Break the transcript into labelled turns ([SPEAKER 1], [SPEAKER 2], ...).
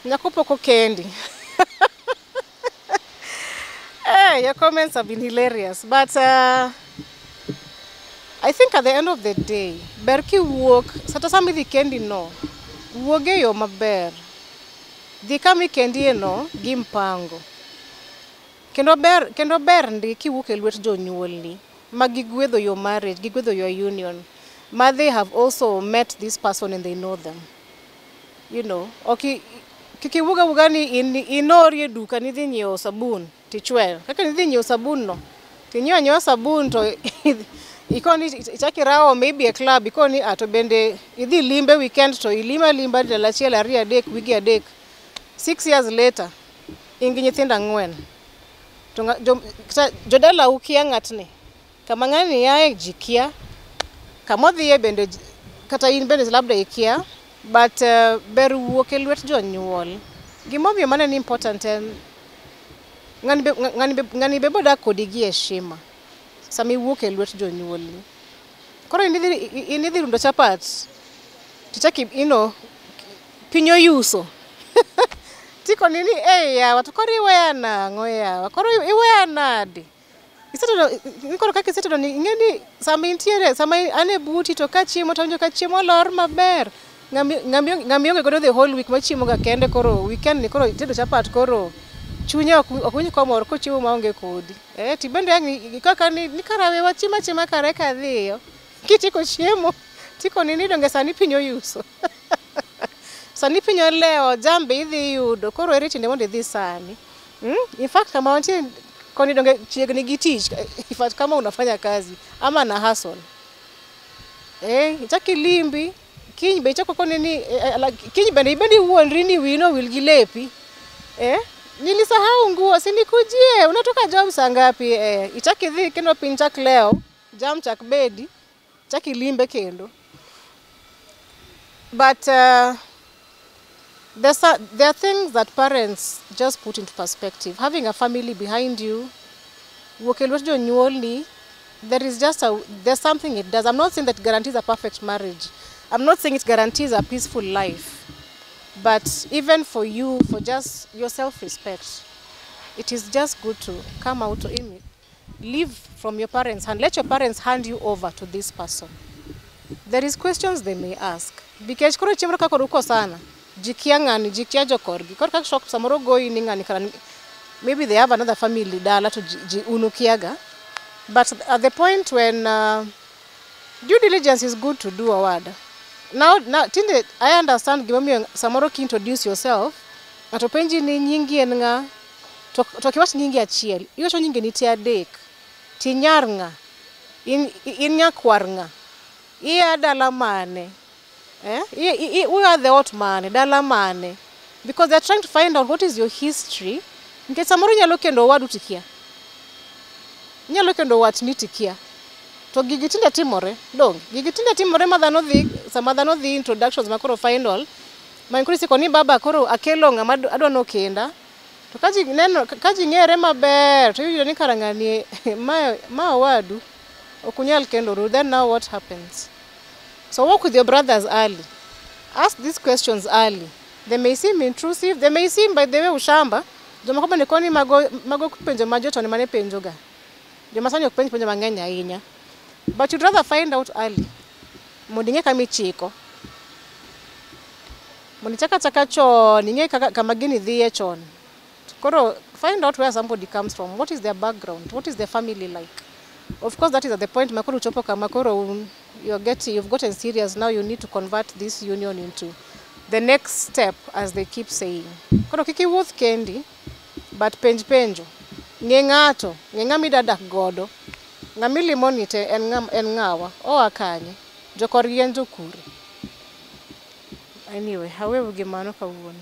[SPEAKER 1] Nyakopoko kendi. Hey, your comments have been hilarious, but I think at the end of the day, berki wuok, sata sami di kendi no, wuoge yo maber. Di kami kendi no, gimpango. Kendo ber ndi ki wuok e lwet jonyuolni, ma gigwedho your marriage, gigwedho your union. Ma they have also met this person and they know them. You know, okay, kiki wuga ni inori duka ni dhi nyiewo sabun tichwer. Kaka ni dhi nyiewo sabun no. Tinyiewo sabun to ikoni ichaki rawo maybe a club ikoni ato bende idhi limbe weekend to limba dala achiel ariyo adek wigi adek. 6 years later ingi nyithindo 4. To jodala ukia ng'atni. Kama ng'ani yae jikia. Kama dhiye bende kata in bende labda ikia. But ber wuok e lwet jonyuol. Gimomiyo mane ni important en ng'ani be bodak kodi gi heshima. Sami wuok e lwet jonyuolni. Koro inidhi rundo chapat. Tichaki pinyo yuso. Tiko nini yawa to koro iweya nang'o yawa. Koro iweya nade. Koro kaka isetedo ni ing'eni sama intiere sama ane buti to ka chiemo to ka chiemo lor maber. Ng'ami godo the whole week machiemo ga kende koro weekend ni koro itedo chapat koro chunya ok komor ko chiemo maonge kodi ti bende kaka ni karawe wachima kare ka dhiyo kitiko chiemo tiko nini donge sani pinyo yuso sani pinyo leo jambe idhi yudo koro ere tinde mondo idhi sani in fact kama wantie koni donge chiegni gi tich in fact kama unafanya kazi ama na hustle ichaki limbi kiny be chako kone ni kiny bende wuonri ni wino wil gi lepi nilisahau nguo sinikujie unatoka job saa ngapi ichaki dhi kendo piny chak leo jam chak bedi chaki limbe kendo but there are things that parents just put into perspective. Having a family behind you, there's something it does. I'm not saying that it guarantees a perfect marriage. I'm not saying it guarantees a peaceful life, but even for you, for just your self-respect, it is just good to come out to live from your parents and let your parents hand you over to this person. There is questions they may ask. Because koro chiemro kako ruko sana, jikia ngani, jikia jokorgi. Koro kaka shok samoro goi ni ngani karani. Maybe they have another family dala to unukiaga. But at the point when due diligence is good to do award. Now tinde I understand gimomiyo samoro ki introduce yourself atopenji ni nyingi en nga to kiwach nyingi achiel iwacho nyingi nitie adek tinyar nga in nyakwar nga iya dala mane we are the what mane dala mane because they're trying to find out what is your history nke samoro nyalo kendo wadu tikia nyalo kendo wat ni tikia to gigi tinde timore madhano dhi sama dhano dhi introductions makoro final mankuri siko ni baba koro akelo ngama adwa no kenda to kaji ng'ere maber to yudo ni karangani ma wadu okunyal kendo then now what happens? So work with your brothers early, ask these questions early. They may seem intrusive, they may seem by the way ushamba joma koba ni koni mago penjo majoto ni mane penjoga joma sanyo penjo mang'eny ahinya. But you'd rather find out early. Mondinge kami chiko. Monichaka chaka chon, ninge kama gini dhiye chon. Koro find out where somebody comes from. What is their background? What is their family like? Of course, that is at the point makoro uchopo kama koro you've gotten serious. Now you need to convert this union into the next step, as they keep saying. Koro kiki wuoth kendi, but penjo. Ng'ato, ng'ami dadak godo. Ngamili monite en ngawa o akanye jokor yen jokuri. Anyway, however gimano kawuono.